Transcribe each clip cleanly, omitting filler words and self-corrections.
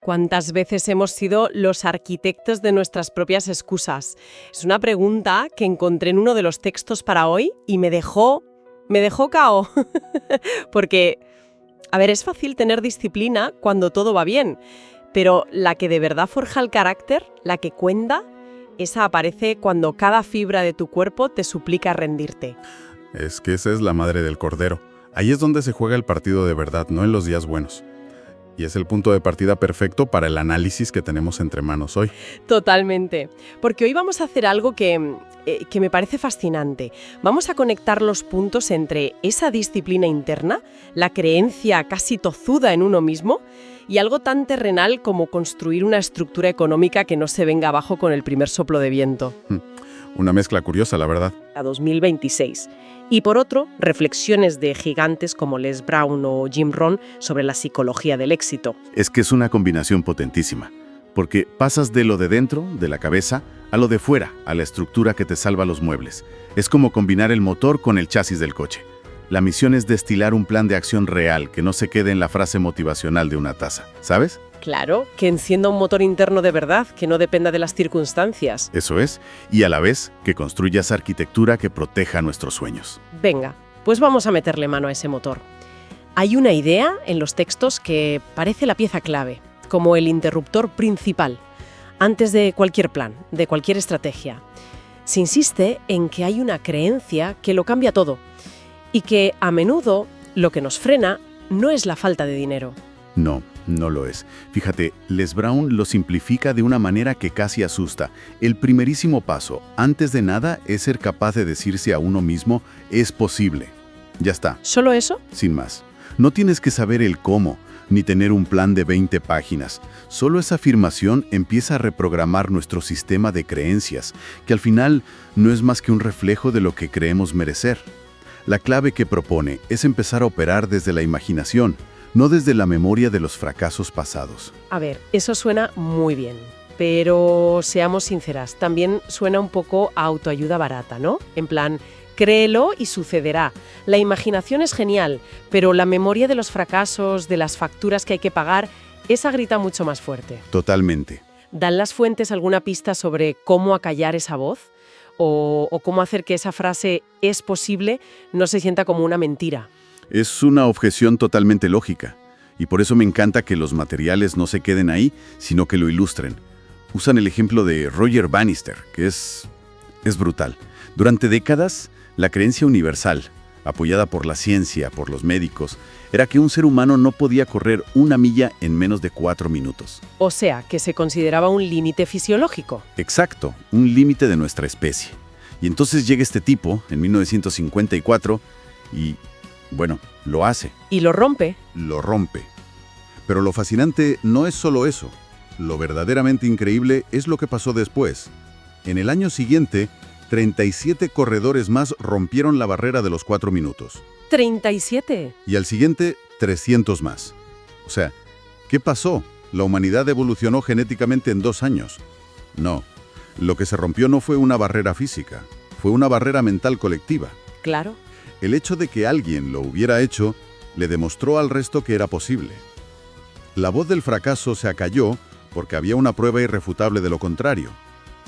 ¿Cuántas veces hemos sido los arquitectos de nuestras propias excusas? Es una pregunta que encontré en uno de los textos para hoy y me dejó cao. Porque, a ver, es fácil tener disciplina cuando todo va bien, pero la que de verdad forja el carácter, la que cuenta, esa aparece cuando cada fibra de tu cuerpo te suplica rendirte. Es que esa es la madre del cordero. Ahí es donde se juega el partido de verdad, no en los días buenos. Y es el punto de partida perfecto para el análisis que tenemos entre manos hoy. Totalmente. Porque hoy vamos a hacer algo que me parece fascinante. Vamos a conectar los puntos entre esa disciplina interna, la creencia casi tozuda en uno mismo, y algo tan terrenal como construir una estructura económica que no se venga abajo con el primer soplo de viento. Una mezcla curiosa, la verdad. A 2026. Y por otro, reflexiones de gigantes como Les Brown o Jim Rohn sobre la psicología del éxito. Es que es una combinación potentísima, porque pasas de lo de dentro, de la cabeza, a lo de fuera, a la estructura que te salva los muebles. Es como combinar el motor con el chasis del coche. La misión es destilar un plan de acción real que no se quede en la frase motivacional de una taza, ¿sabes? Claro, que encienda un motor interno de verdad, que no dependa de las circunstancias. Eso es, y a la vez que construyas arquitectura que proteja nuestros sueños. Venga, pues vamos a meterle mano a ese motor. Hay una idea en los textos que parece la pieza clave, como el interruptor principal, antes de cualquier plan, de cualquier estrategia. Se insiste en que hay una creencia que lo cambia todo y que a menudo lo que nos frena no es la falta de dinero. No lo es. Fíjate, Les Brown lo simplifica de una manera que casi asusta. El primerísimo paso, antes de nada, es ser capaz de decirse a uno mismo, es posible. Ya está. ¿Solo eso? Sin más. No tienes que saber el cómo, ni tener un plan de 20 páginas. Solo esa afirmación empieza a reprogramar nuestro sistema de creencias, que al final no es más que un reflejo de lo que creemos merecer. La clave que propone es empezar a operar desde la imaginación, no desde la memoria de los fracasos pasados. A ver, eso suena muy bien, pero seamos sinceras, también suena un poco a autoayuda barata, ¿no? En plan, créelo y sucederá. La imaginación es genial, pero la memoria de los fracasos, de las facturas que hay que pagar, esa grita mucho más fuerte. Totalmente. ¿Dan las fuentes alguna pista sobre cómo acallar esa voz? ¿O cómo hacer que esa frase «es posible» no se sienta como una mentira? Es una objeción totalmente lógica, y por eso me encanta que los materiales no se queden ahí, sino que lo ilustren. Usan el ejemplo de Roger Bannister, que es brutal. Durante décadas, la creencia universal, apoyada por la ciencia, por los médicos, era que un ser humano no podía correr 1 milla en menos de 4 minutos. O sea, que se consideraba un límite fisiológico. Exacto, un límite de nuestra especie. Y entonces llega este tipo, en 1954, y... bueno, lo hace. ¿Y lo rompe? Lo rompe. Pero lo fascinante no es solo eso. Lo verdaderamente increíble es lo que pasó después. En el año siguiente, 37 corredores más rompieron la barrera de los 4 minutos. ¿37? Y al siguiente, 300 más. O sea, ¿qué pasó? ¿La humanidad evolucionó genéticamente en 2 años? No. Lo que se rompió no fue una barrera física, fue una barrera mental colectiva. Claro. El hecho de que alguien lo hubiera hecho le demostró al resto que era posible. La voz del fracaso se acalló porque había una prueba irrefutable de lo contrario.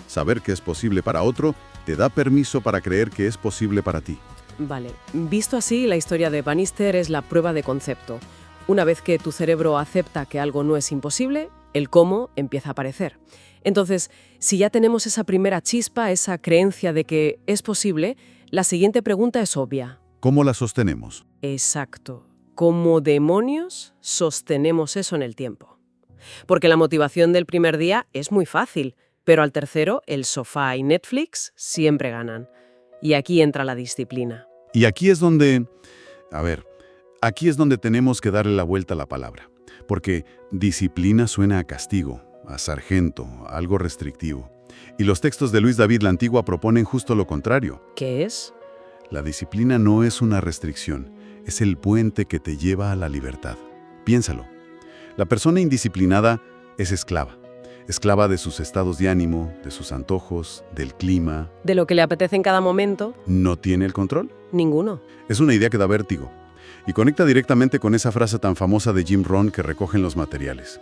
Saber que es posible para otro te da permiso para creer que es posible para ti. Vale, visto así, la historia de Bannister es la prueba de concepto. Una vez que tu cerebro acepta que algo no es imposible, el cómo empieza a aparecer. Entonces, si ya tenemos esa primera chispa, esa creencia de que es posible, la siguiente pregunta es obvia. ¿Cómo la sostenemos? Exacto. ¿Cómo demonios sostenemos eso en el tiempo? Porque la motivación del primer día es muy fácil, pero al tercero, el sofá y Netflix siempre ganan. Y aquí entra la disciplina. Y aquí es donde... aquí es donde tenemos que darle la vuelta a la palabra. Porque disciplina suena a castigo, a sargento, a algo restrictivo. Y los textos de Luis David la Antigua proponen justo lo contrario. ¿Qué es? La disciplina no es una restricción, es el puente que te lleva a la libertad. Piénsalo. La persona indisciplinada es esclava. Esclava de sus estados de ánimo, de sus antojos, del clima. ¿De lo que le apetece en cada momento? ¿No tiene el control? Ninguno. Es una idea que da vértigo. Y conecta directamente con esa frase tan famosa de Jim Rohn que recogen los materiales.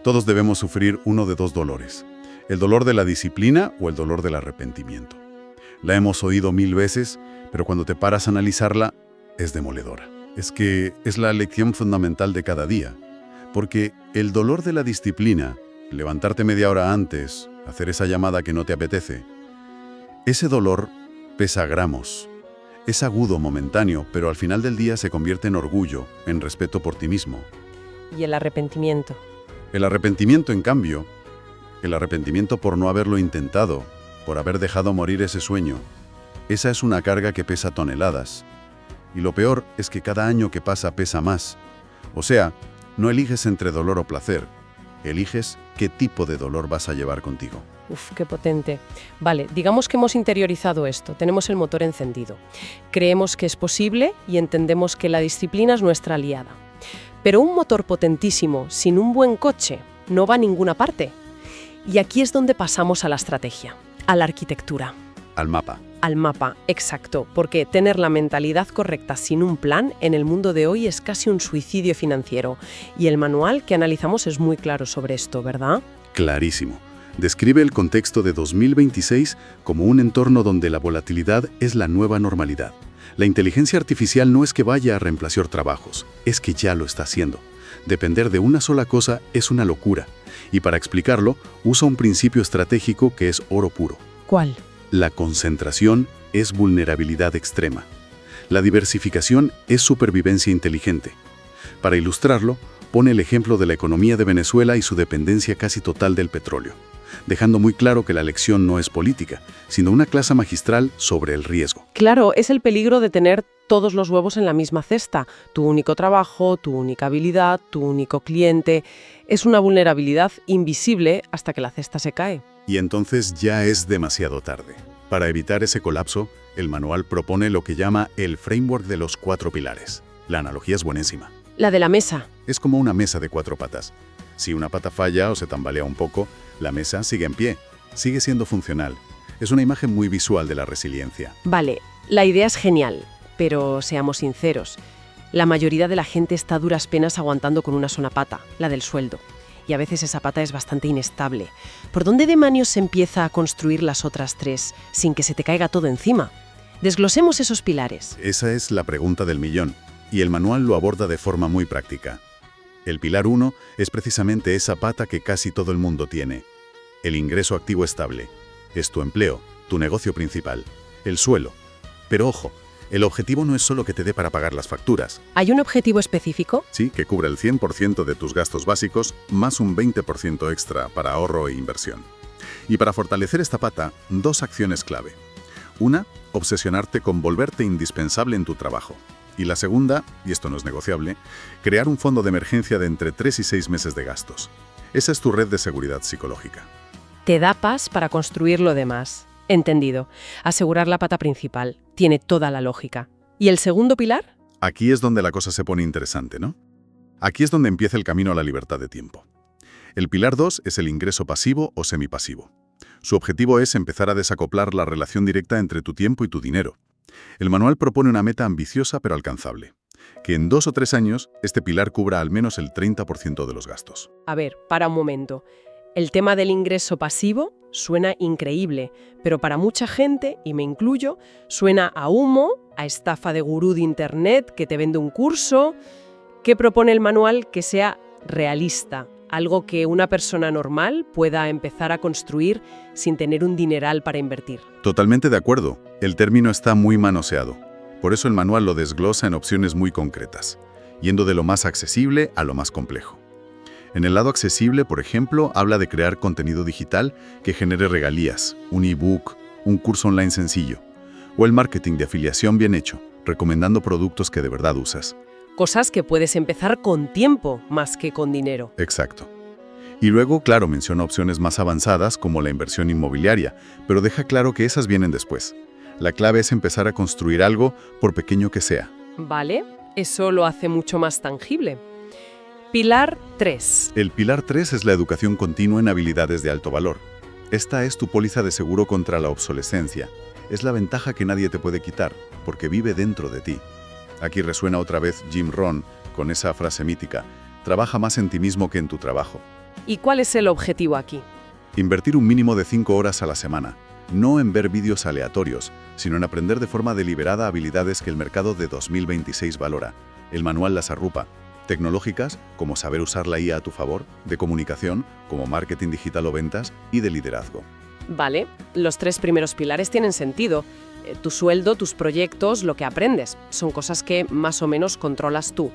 Todos debemos sufrir uno de dos dolores, el dolor de la disciplina o el dolor del arrepentimiento. La hemos oído 1000 veces, pero cuando te paras a analizarla, es demoledora. Es que es la lección fundamental de cada día, porque el dolor de la disciplina, levantarte media hora antes, hacer esa llamada que no te apetece, ese dolor pesa gramos. Es agudo, momentáneo, pero al final del día se convierte en orgullo, en respeto por ti mismo. Y el arrepentimiento. El arrepentimiento, en cambio, el arrepentimiento por no haberlo intentado, por haber dejado morir ese sueño, esa es una carga que pesa toneladas. Y lo peor es que cada año que pasa pesa más. O sea, no eliges entre dolor o placer, eliges qué tipo de dolor vas a llevar contigo. Uf, qué potente. Vale, digamos que hemos interiorizado esto, tenemos el motor encendido. Creemos que es posible y entendemos que la disciplina es nuestra aliada. Pero un motor potentísimo, sin un buen coche, no va a ninguna parte. Y aquí es donde pasamos a la estrategia, a la arquitectura. Al mapa. Al mapa, exacto, porque tener la mentalidad correcta sin un plan en el mundo de hoy es casi un suicidio financiero. Y el manual que analizamos es muy claro sobre esto, ¿verdad? Clarísimo. Describe el contexto de 2026 como un entorno donde la volatilidad es la nueva normalidad. La inteligencia artificial no es que vaya a reemplazar trabajos, es que ya lo está haciendo. Depender de una sola cosa es una locura. Y para explicarlo, usa un principio estratégico que es oro puro. ¿Cuál? La concentración es vulnerabilidad extrema. La diversificación es supervivencia inteligente. Para ilustrarlo, pone el ejemplo de la economía de Venezuela y su dependencia casi total del petróleo, dejando muy claro que la lección no es política, sino una clase magistral sobre el riesgo. Claro, es el peligro de tener todos los huevos en la misma cesta. Tu único trabajo, tu única habilidad, tu único cliente. Es una vulnerabilidad invisible hasta que la cesta se cae. Y entonces ya es demasiado tarde. Para evitar ese colapso, el manual propone lo que llama el framework de los 4 pilares. La analogía es buenísima. La de la mesa. Es como una mesa de 4 patas. Si una pata falla o se tambalea un poco, la mesa sigue en pie, sigue siendo funcional. Es una imagen muy visual de la resiliencia. Vale, la idea es genial, pero seamos sinceros. La mayoría de la gente está a duras penas aguantando con una sola pata, la del sueldo. Y a veces esa pata es bastante inestable. ¿Por dónde demonios se empieza a construir las otras 3 sin que se te caiga todo encima? Desglosemos esos pilares. Esa es la pregunta del millón, y el manual lo aborda de forma muy práctica. El pilar 1 es precisamente esa pata que casi todo el mundo tiene. El ingreso activo estable. Es tu empleo, tu negocio principal, el suelo. Pero ojo, el objetivo no es solo que te dé para pagar las facturas. ¿Hay un objetivo específico? Sí, que cubra el 100% de tus gastos básicos, más un 20% extra para ahorro e inversión. Y para fortalecer esta pata, 2 acciones clave. Una, obsesionarte con volverte indispensable en tu trabajo. Y la segunda, y esto no es negociable, crear un fondo de emergencia de entre 3 y 6 meses de gastos. Esa es tu red de seguridad psicológica. Te da paz para construir lo demás. Entendido. Asegurar la pata principal. Tiene toda la lógica. ¿Y el segundo pilar? Aquí es donde la cosa se pone interesante, ¿no? Aquí es donde empieza el camino a la libertad de tiempo. El pilar 2 es el ingreso pasivo o semipasivo. Su objetivo es empezar a desacoplar la relación directa entre tu tiempo y tu dinero. El manual propone una meta ambiciosa pero alcanzable. Que en 2 o 3 años este pilar cubra al menos el 30% de los gastos. A ver, para un momento. El tema del ingreso pasivo suena increíble, pero para mucha gente, y me incluyo, suena a humo, a estafa de gurú de internet que te vende un curso. ¿Qué propone el manual? Que sea realista, algo que una persona normal pueda empezar a construir sin tener un dineral para invertir. Totalmente de acuerdo. El término está muy manoseado. Por eso el manual lo desglosa en opciones muy concretas, yendo de lo más accesible a lo más complejo. En el lado accesible, por ejemplo, habla de crear contenido digital que genere regalías, un ebook, un curso online sencillo, o el marketing de afiliación bien hecho, recomendando productos que de verdad usas. Cosas que puedes empezar con tiempo más que con dinero. Exacto. Y luego, claro, menciona opciones más avanzadas como la inversión inmobiliaria, pero deja claro que esas vienen después. La clave es empezar a construir algo, por pequeño que sea. Vale, eso lo hace mucho más tangible. Pilar 3. El pilar 3 es la educación continua en habilidades de alto valor. Esta es tu póliza de seguro contra la obsolescencia. Es la ventaja que nadie te puede quitar, porque vive dentro de ti. Aquí resuena otra vez Jim Rohn con esa frase mítica: trabaja más en ti mismo que en tu trabajo. ¿Y cuál es el objetivo aquí? Invertir un mínimo de 5 horas a la semana, no en ver vídeos aleatorios, sino en aprender de forma deliberada habilidades que el mercado de 2026 valora. El manual las agrupa. Tecnológicas, como saber usar la IA a tu favor, de comunicación, como marketing digital o ventas, y de liderazgo. Vale, los 3 primeros pilares tienen sentido. Tu sueldo, tus proyectos, lo que aprendes, son cosas que más o menos controlas tú.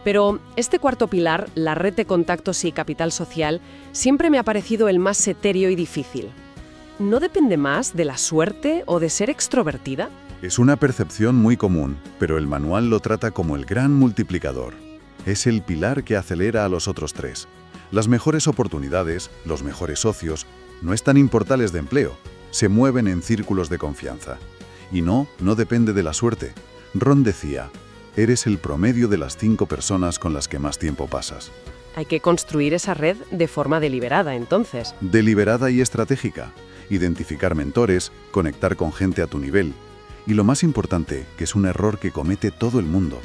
Pero este cuarto pilar, la red de contactos y capital social, siempre me ha parecido el más etéreo y difícil. ¿No depende más de la suerte o de ser extrovertida? Es una percepción muy común, pero el manual lo trata como el gran multiplicador. Es el pilar que acelera a los otros 3. Las mejores oportunidades, los mejores socios, no están en portales de empleo, se mueven en círculos de confianza. Y no depende de la suerte. Ron decía, eres el promedio de las 5 personas con las que más tiempo pasas. Hay que construir esa red de forma deliberada, entonces. Deliberada y estratégica. Identificar mentores, conectar con gente a tu nivel. Y lo más importante, que es un error que comete todo el mundo.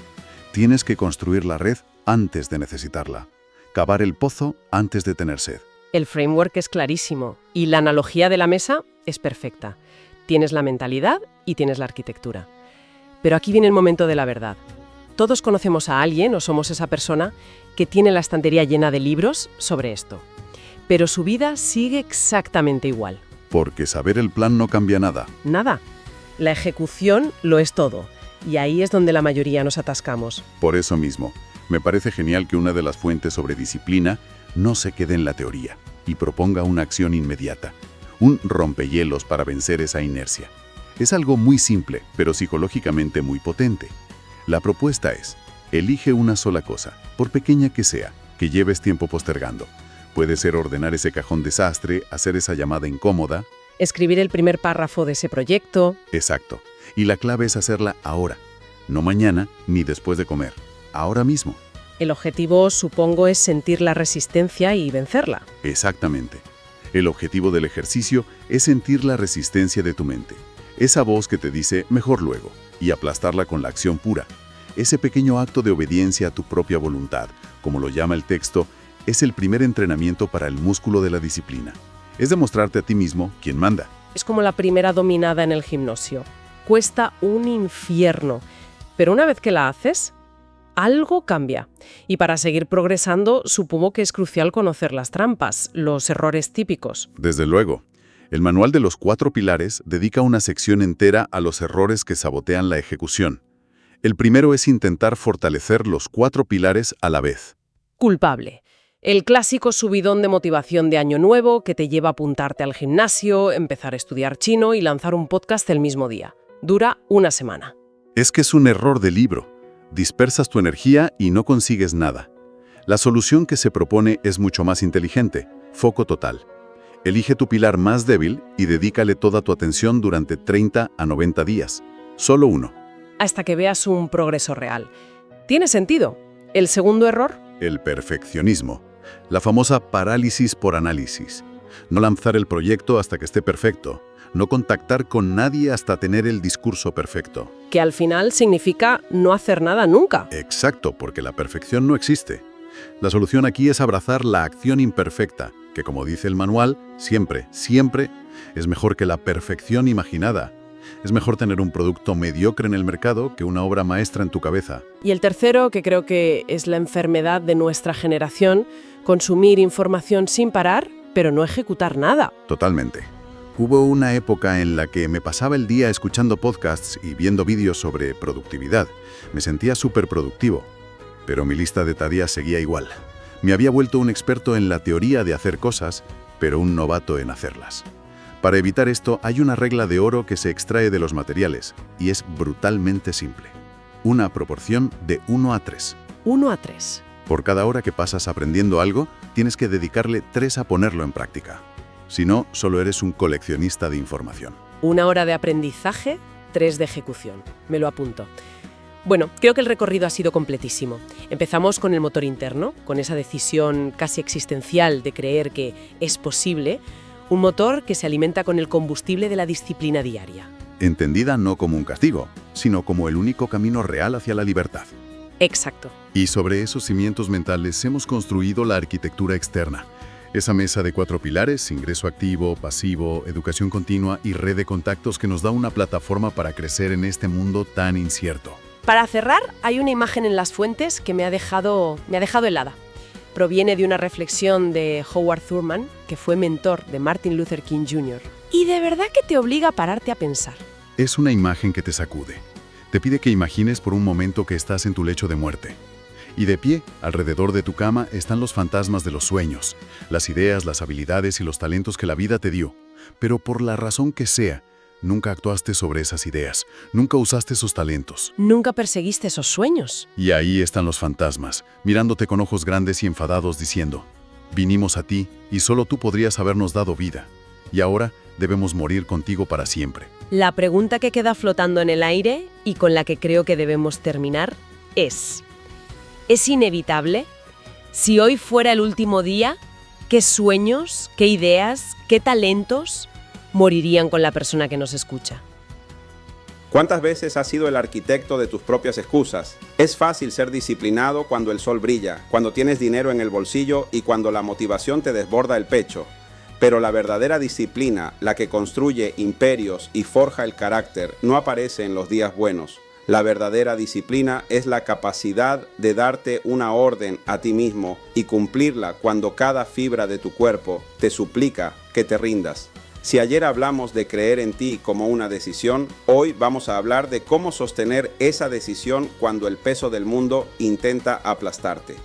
Tienes que construir la red antes de necesitarla. Cavar el pozo antes de tener sed. El framework es clarísimo y la analogía de la mesa es perfecta. Tienes la mentalidad y tienes la arquitectura. Pero aquí viene el momento de la verdad. Todos conocemos a alguien o somos esa persona que tiene la estantería llena de libros sobre esto. Pero su vida sigue exactamente igual. Porque saber el plan no cambia nada. Nada. La ejecución lo es todo. Y ahí es donde la mayoría nos atascamos. Por eso mismo, me parece genial que una de las fuentes sobre disciplina no se quede en la teoría y proponga una acción inmediata. Un rompehielos para vencer esa inercia. Es algo muy simple, pero psicológicamente muy potente. La propuesta es, elige una sola cosa, por pequeña que sea, que lleves tiempo postergando. Puede ser ordenar ese cajón desastre, hacer esa llamada incómoda. Escribir el primer párrafo de ese proyecto. Exacto. Y la clave es hacerla ahora. No mañana ni después de comer. Ahora mismo. El objetivo, supongo, es sentir la resistencia y vencerla. Exactamente. El objetivo del ejercicio es sentir la resistencia de tu mente. Esa voz que te dice mejor luego, y aplastarla con la acción pura. Ese pequeño acto de obediencia a tu propia voluntad, como lo llama el texto, es el primer entrenamiento para el músculo de la disciplina. Es demostrarte a ti mismo quién manda. Es como la primera dominada en el gimnasio. Cuesta un infierno, pero una vez que la haces, algo cambia. Y para seguir progresando, supongo que es crucial conocer las trampas, los errores típicos. Desde luego. El manual de los 4 pilares dedica una sección entera a los errores que sabotean la ejecución. El primero es intentar fortalecer los 4 pilares a la vez. Culpable. El clásico subidón de motivación de año nuevo que te lleva a apuntarte al gimnasio, empezar a estudiar chino y lanzar un podcast el mismo día. Dura una semana. Es que es un error de libro. Dispersas tu energía y no consigues nada. La solución que se propone es mucho más inteligente. Foco total. Elige tu pilar más débil y dedícale toda tu atención durante 30 a 90 días. Solo uno. Hasta que veas un progreso real. ¿Tiene sentido? ¿El segundo error? El perfeccionismo. La famosa parálisis por análisis. No lanzar el proyecto hasta que esté perfecto. No contactar con nadie hasta tener el discurso perfecto. Que al final significa no hacer nada nunca. Exacto, porque la perfección no existe. La solución aquí es abrazar la acción imperfecta, que como dice el manual, siempre es mejor que la perfección imaginada. Es mejor tener un producto mediocre en el mercado que una obra maestra en tu cabeza. Y el tercero, que creo que es la enfermedad de nuestra generación, consumir información sin parar, pero no ejecutar nada. Totalmente. Hubo una época en la que me pasaba el día escuchando podcasts y viendo vídeos sobre productividad. Me sentía súper productivo. Pero mi lista de tareas seguía igual. Me había vuelto un experto en la teoría de hacer cosas, pero un novato en hacerlas. Para evitar esto, hay una regla de oro que se extrae de los materiales, y es brutalmente simple. Una proporción de 1 a 3. 1 a 3. Por cada hora que pasas aprendiendo algo, tienes que dedicarle 3 a ponerlo en práctica. Si no, solo eres un coleccionista de información. 1 hora de aprendizaje, 3 de ejecución. Me lo apunto. Bueno, creo que el recorrido ha sido completísimo. Empezamos con el motor interno, con esa decisión casi existencial de creer que es posible, un motor que se alimenta con el combustible de la disciplina diaria. Entendida no como un castigo, sino como el único camino real hacia la libertad. Exacto. Y sobre esos cimientos mentales hemos construido la arquitectura externa. Esa mesa de 4 pilares: ingreso activo, pasivo, educación continua y red de contactos, que nos da una plataforma para crecer en este mundo tan incierto. Para cerrar, hay una imagen en las fuentes que me ha dejado helada. Proviene de una reflexión de Howard Thurman, que fue mentor de Martin Luther King Jr. Y de verdad que te obliga a pararte a pensar. Es una imagen que te sacude. Te pide que imagines por un momento que estás en tu lecho de muerte. Y de pie, alrededor de tu cama, están los fantasmas de los sueños, las ideas, las habilidades y los talentos que la vida te dio. Pero por la razón que sea, nunca actuaste sobre esas ideas, nunca usaste esos talentos. Nunca perseguiste esos sueños. Y ahí están los fantasmas, mirándote con ojos grandes y enfadados, diciendo: vinimos a ti y solo tú podrías habernos dado vida. Y ahora debemos morir contigo para siempre. La pregunta que queda flotando en el aire y con la que creo que debemos terminar es inevitable? Si hoy fuera el último día, ¿qué sueños, qué ideas, qué talentos morirían con la persona que nos escucha? ¿Cuántas veces has sido el arquitecto de tus propias excusas? Es fácil ser disciplinado cuando el sol brilla, cuando tienes dinero en el bolsillo y cuando la motivación te desborda el pecho. Pero la verdadera disciplina, la que construye imperios y forja el carácter, no aparece en los días buenos. La verdadera disciplina es la capacidad de darte una orden a ti mismo y cumplirla cuando cada fibra de tu cuerpo te suplica que te rindas. Si ayer hablamos de creer en ti como una decisión, hoy vamos a hablar de cómo sostener esa decisión cuando el peso del mundo intenta aplastarte.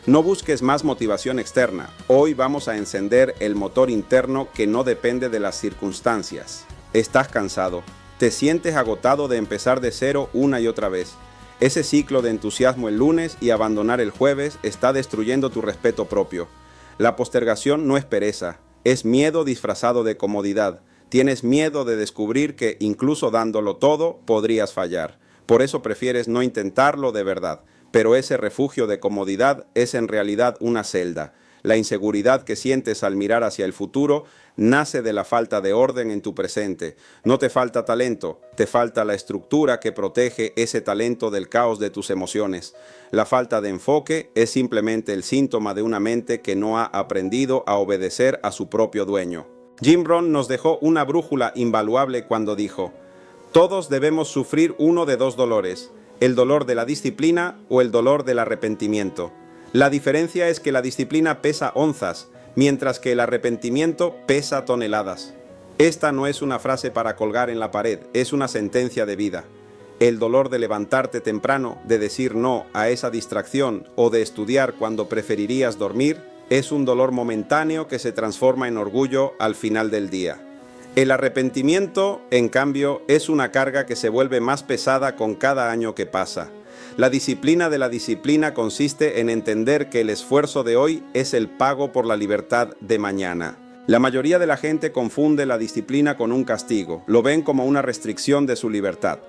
No busques más motivación externa. Hoy vamos a encender el motor interno que no depende de las circunstancias. ¿Estás cansado? ¿Te sientes agotado de empezar de cero una y otra vez? Ese ciclo de entusiasmo el lunes y abandonar el jueves está destruyendo tu respeto propio. La postergación no es pereza, es miedo disfrazado de comodidad. Tienes miedo de descubrir que incluso dándolo todo podrías fallar. Por eso prefieres no intentarlo de verdad. Pero ese refugio de comodidad es en realidad una celda. La inseguridad que sientes al mirar hacia el futuro nace de la falta de orden en tu presente. No te falta talento, te falta la estructura que protege ese talento del caos de tus emociones. La falta de enfoque es simplemente el síntoma de una mente que no ha aprendido a obedecer a su propio dueño. Jim Rohn nos dejó una brújula invaluable cuando dijo: todos debemos sufrir uno de 2 dolores, el dolor de la disciplina o el dolor del arrepentimiento. La diferencia es que la disciplina pesa onzas, mientras que el arrepentimiento pesa toneladas. Esta no es una frase para colgar en la pared, es una sentencia de vida. El dolor de levantarte temprano, de decir no a esa distracción o de estudiar cuando preferirías dormir, es un dolor momentáneo que se transforma en orgullo al final del día. El arrepentimiento, en cambio, es una carga que se vuelve más pesada con cada año que pasa. La disciplina de la disciplina consiste en entender que el esfuerzo de hoy es el pago por la libertad de mañana. La mayoría de la gente confunde la disciplina con un castigo, lo ven como una restricción de su libertad.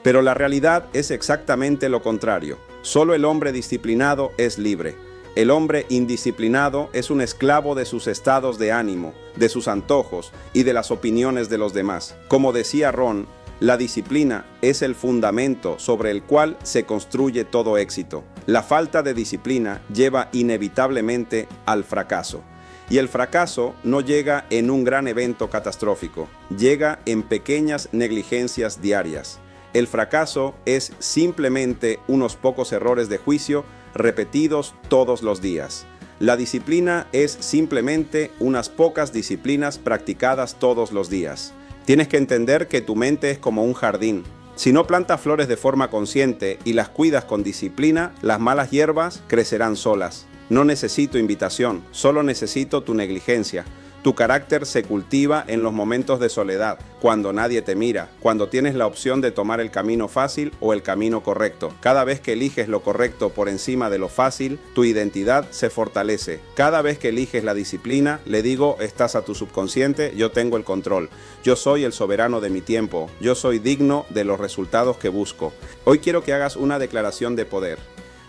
Pero la realidad es exactamente lo contrario. Solo el hombre disciplinado es libre. El hombre indisciplinado es un esclavo de sus estados de ánimo, de sus antojos y de las opiniones de los demás. Como decía Rohn, la disciplina es el fundamento sobre el cual se construye todo éxito. La falta de disciplina lleva inevitablemente al fracaso. Y el fracaso no llega en un gran evento catastrófico, llega en pequeñas negligencias diarias. El fracaso es simplemente unos pocos errores de juicio repetidos todos los días. La disciplina es simplemente unas pocas disciplinas practicadas todos los días. Tienes que entender que tu mente es como un jardín. Si no plantas flores de forma consciente y las cuidas con disciplina, las malas hierbas crecerán solas. No necesito invitación, solo necesito tu negligencia. Tu carácter se cultiva en los momentos de soledad, cuando nadie te mira, cuando tienes la opción de tomar el camino fácil o el camino correcto. Cada vez que eliges lo correcto por encima de lo fácil, tu identidad se fortalece. Cada vez que eliges la disciplina, le digo, estás a tu subconsciente, yo tengo el control. Yo soy el soberano de mi tiempo. Yo soy digno de los resultados que busco. Hoy quiero que hagas una declaración de poder.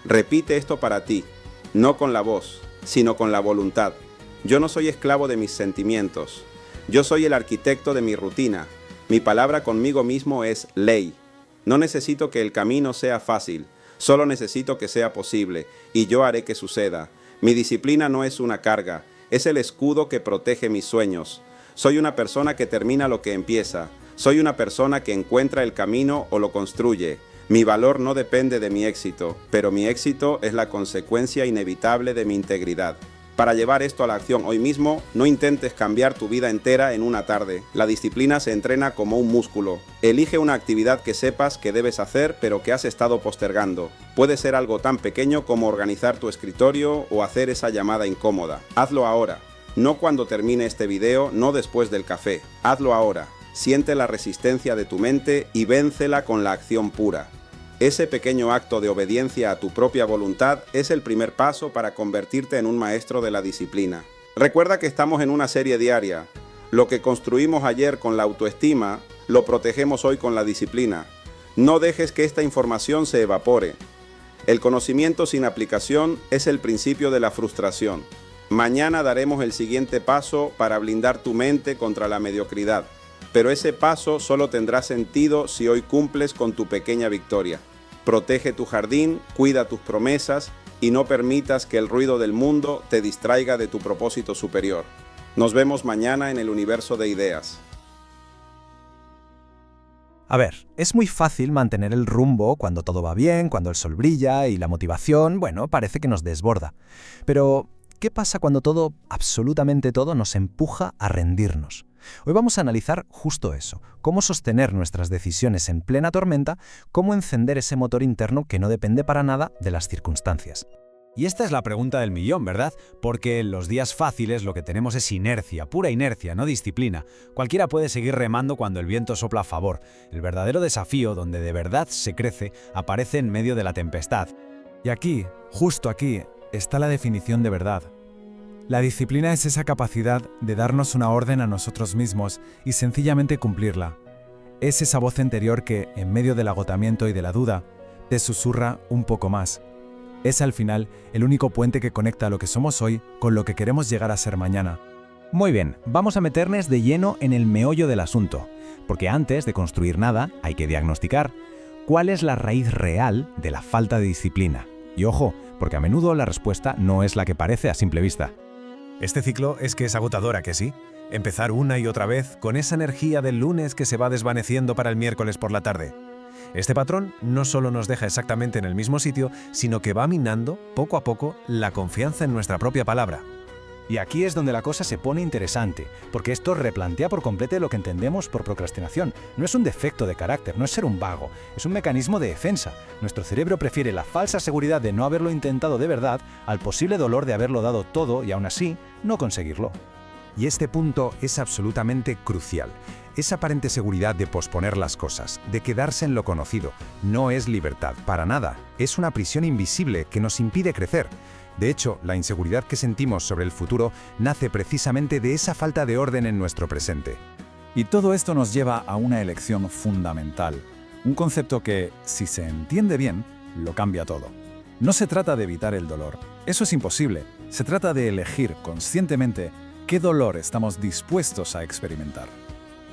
Repite esto para ti, no con la voz, sino con la voluntad. Yo no soy esclavo de mis sentimientos. Yo soy el arquitecto de mi rutina. Mi palabra conmigo mismo es ley. No necesito que el camino sea fácil. Solo necesito que sea posible, y yo haré que suceda. Mi disciplina no es una carga, es el escudo que protege mis sueños. Soy una persona que termina lo que empieza. Soy una persona que encuentra el camino o lo construye. Mi valor no depende de mi éxito, pero mi éxito es la consecuencia inevitable de mi integridad. Para llevar esto a la acción hoy mismo, no intentes cambiar tu vida entera en una tarde. La disciplina se entrena como un músculo. Elige una actividad que sepas que debes hacer, pero que has estado postergando. Puede ser algo tan pequeño como organizar tu escritorio o hacer esa llamada incómoda. Hazlo ahora. No cuando termine este video, no después del café. Hazlo ahora. Siente la resistencia de tu mente y véncela con la acción pura. Ese pequeño acto de obediencia a tu propia voluntad es el primer paso para convertirte en un maestro de la disciplina. Recuerda que estamos en una serie diaria. Lo que construimos ayer con la autoestima, lo protegemos hoy con la disciplina. No dejes que esta información se evapore. El conocimiento sin aplicación es el principio de la frustración. Mañana daremos el siguiente paso para blindar tu mente contra la mediocridad. Pero ese paso solo tendrá sentido si hoy cumples con tu pequeña victoria. Protege tu jardín, cuida tus promesas y no permitas que el ruido del mundo te distraiga de tu propósito superior. Nos vemos mañana en el universo de ideas. A ver, es muy fácil mantener el rumbo cuando todo va bien, cuando el sol brilla y la motivación, bueno, parece que nos desborda. Pero, ¿qué pasa cuando todo, absolutamente todo, nos empuja a rendirnos? Hoy vamos a analizar justo eso, cómo sostener nuestras decisiones en plena tormenta, cómo encender ese motor interno que no depende para nada de las circunstancias. Y esta es la pregunta del millón, ¿verdad? Porque en los días fáciles lo que tenemos es inercia, pura inercia, no disciplina. Cualquiera puede seguir remando cuando el viento sopla a favor. El verdadero desafío, donde de verdad se crece, aparece en medio de la tempestad. Y aquí, justo aquí, está la definición de verdad. La disciplina es esa capacidad de darnos una orden a nosotros mismos y sencillamente cumplirla. Es esa voz interior que, en medio del agotamiento y de la duda, te susurra un poco más. Es al final el único puente que conecta lo que somos hoy con lo que queremos llegar a ser mañana. Muy bien, vamos a meternos de lleno en el meollo del asunto, porque antes de construir nada hay que diagnosticar cuál es la raíz real de la falta de disciplina. Y ojo, porque a menudo la respuesta no es la que parece a simple vista. Este ciclo es que es agotadora, ¿que sí? Empezar una y otra vez con esa energía del lunes que se va desvaneciendo para el miércoles por la tarde. Este patrón no solo nos deja exactamente en el mismo sitio, sino que va minando, poco a poco, la confianza en nuestra propia palabra. Y aquí es donde la cosa se pone interesante, porque esto replantea por completo lo que entendemos por procrastinación. No es un defecto de carácter, no es ser un vago, es un mecanismo de defensa. Nuestro cerebro prefiere la falsa seguridad de no haberlo intentado de verdad al posible dolor de haberlo dado todo y aún así no conseguirlo. Y este punto es absolutamente crucial. Esa aparente seguridad de posponer las cosas, de quedarse en lo conocido, no es libertad, para nada. Es una prisión invisible que nos impide crecer. De hecho, la inseguridad que sentimos sobre el futuro nace precisamente de esa falta de orden en nuestro presente. Y todo esto nos lleva a una elección fundamental, un concepto que, si se entiende bien, lo cambia todo. No se trata de evitar el dolor, eso es imposible. Se trata de elegir conscientemente qué dolor estamos dispuestos a experimentar.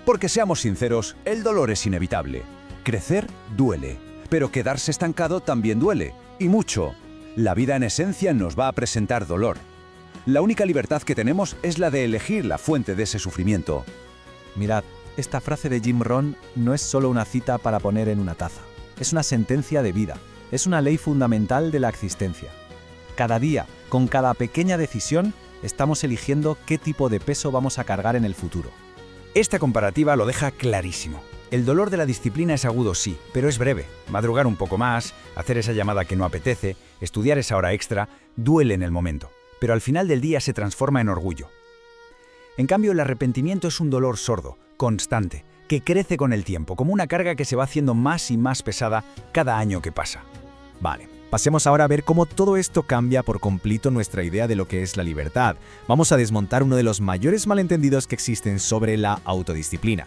Porque seamos sinceros, el dolor es inevitable. Crecer duele, pero quedarse estancado también duele, y mucho. La vida en esencia nos va a presentar dolor. La única libertad que tenemos es la de elegir la fuente de ese sufrimiento. Mirad, esta frase de Jim Rohn no es solo una cita para poner en una taza. Es una sentencia de vida, es una ley fundamental de la existencia. Cada día, con cada pequeña decisión, estamos eligiendo qué tipo de peso vamos a cargar en el futuro. Esta comparativa lo deja clarísimo. El dolor de la disciplina es agudo, sí, pero es breve. Madrugar un poco más, hacer esa llamada que no apetece, estudiar esa hora extra, duele en el momento, pero al final del día se transforma en orgullo. En cambio, el arrepentimiento es un dolor sordo, constante, que crece con el tiempo, como una carga que se va haciendo más y más pesada cada año que pasa. Vale, pasemos ahora a ver cómo todo esto cambia por completo nuestra idea de lo que es la libertad. Vamos a desmontar uno de los mayores malentendidos que existen sobre la autodisciplina.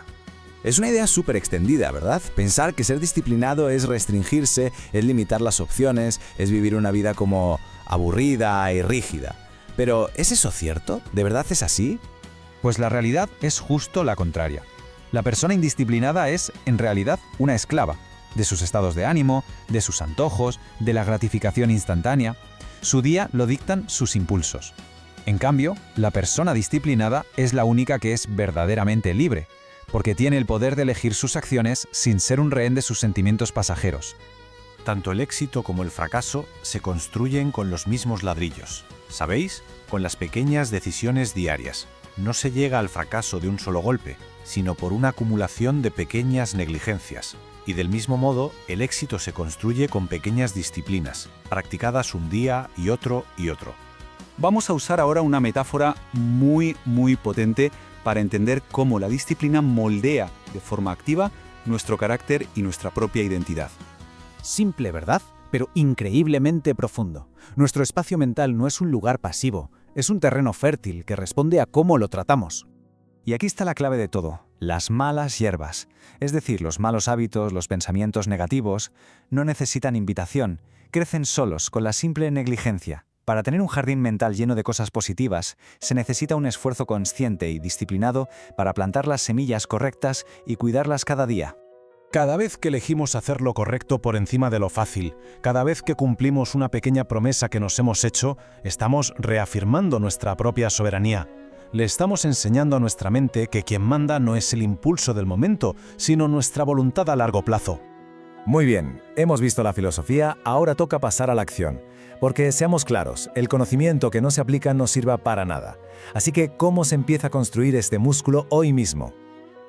Es una idea súper extendida, ¿verdad? Pensar que ser disciplinado es restringirse, es limitar las opciones, es vivir una vida como aburrida y rígida. Pero, ¿es eso cierto? ¿De verdad es así? Pues la realidad es justo la contraria. La persona indisciplinada es, en realidad, una esclava. de sus estados de ánimo, de sus antojos, de la gratificación instantánea. Su día lo dictan sus impulsos. En cambio, la persona disciplinada es la única que es verdaderamente libre, porque tiene el poder de elegir sus acciones sin ser un rehén de sus sentimientos pasajeros. Tanto el éxito como el fracaso se construyen con los mismos ladrillos. ¿Sabéis? Con las pequeñas decisiones diarias. No se llega al fracaso de un solo golpe, sino por una acumulación de pequeñas negligencias. Y del mismo modo, el éxito se construye con pequeñas disciplinas, practicadas un día y otro y otro. Vamos a usar ahora una metáfora muy potente para entender cómo la disciplina moldea de forma activa nuestro carácter y nuestra propia identidad. Simple, ¿verdad? Pero increíblemente profundo. Nuestro espacio mental no es un lugar pasivo, es un terreno fértil que responde a cómo lo tratamos. Y aquí está la clave de todo, las malas hierbas. Es decir, los malos hábitos, los pensamientos negativos, no necesitan invitación, crecen solos con la simple negligencia. Para tener un jardín mental lleno de cosas positivas, se necesita un esfuerzo consciente y disciplinado para plantar las semillas correctas y cuidarlas cada día. Cada vez que elegimos hacer lo correcto por encima de lo fácil, cada vez que cumplimos una pequeña promesa que nos hemos hecho, estamos reafirmando nuestra propia soberanía. Le estamos enseñando a nuestra mente que quien manda no es el impulso del momento, sino nuestra voluntad a largo plazo. Muy bien, hemos visto la filosofía, ahora toca pasar a la acción. Porque, seamos claros, el conocimiento que no se aplica no sirva para nada. Así que, ¿cómo se empieza a construir este músculo hoy mismo?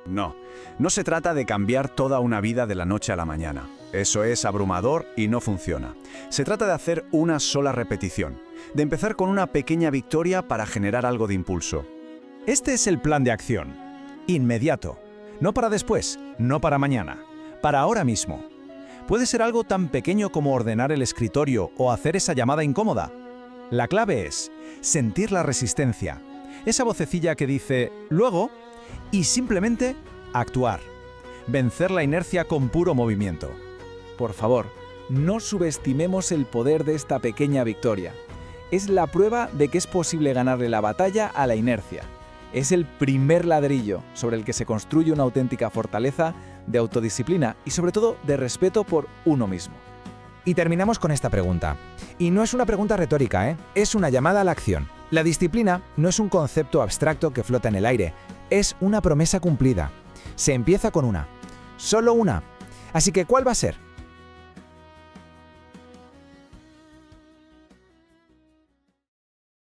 No se trata de cambiar toda una vida de la noche a la mañana. Eso es abrumador y no funciona. Se trata de hacer una sola repetición, de empezar con una pequeña victoria para generar algo de impulso. Este es el plan de acción. Inmediato. No para después, no para mañana. Para ahora mismo. Puede ser algo tan pequeño como ordenar el escritorio o hacer esa llamada incómoda. La clave es sentir la resistencia, esa vocecilla que dice «luego» y simplemente actuar. Vencer la inercia con puro movimiento. Por favor, no subestimemos el poder de esta pequeña victoria. Es la prueba de que es posible ganarle la batalla a la inercia. Es el primer ladrillo sobre el que se construye una auténtica fortaleza de autodisciplina y sobre todo de respeto por uno mismo. Y terminamos con esta pregunta. Y no es una pregunta retórica, es una llamada a la acción. La disciplina no es un concepto abstracto que flota en el aire, es una promesa cumplida. Se empieza con una. Solo una. Así que, ¿cuál va a ser?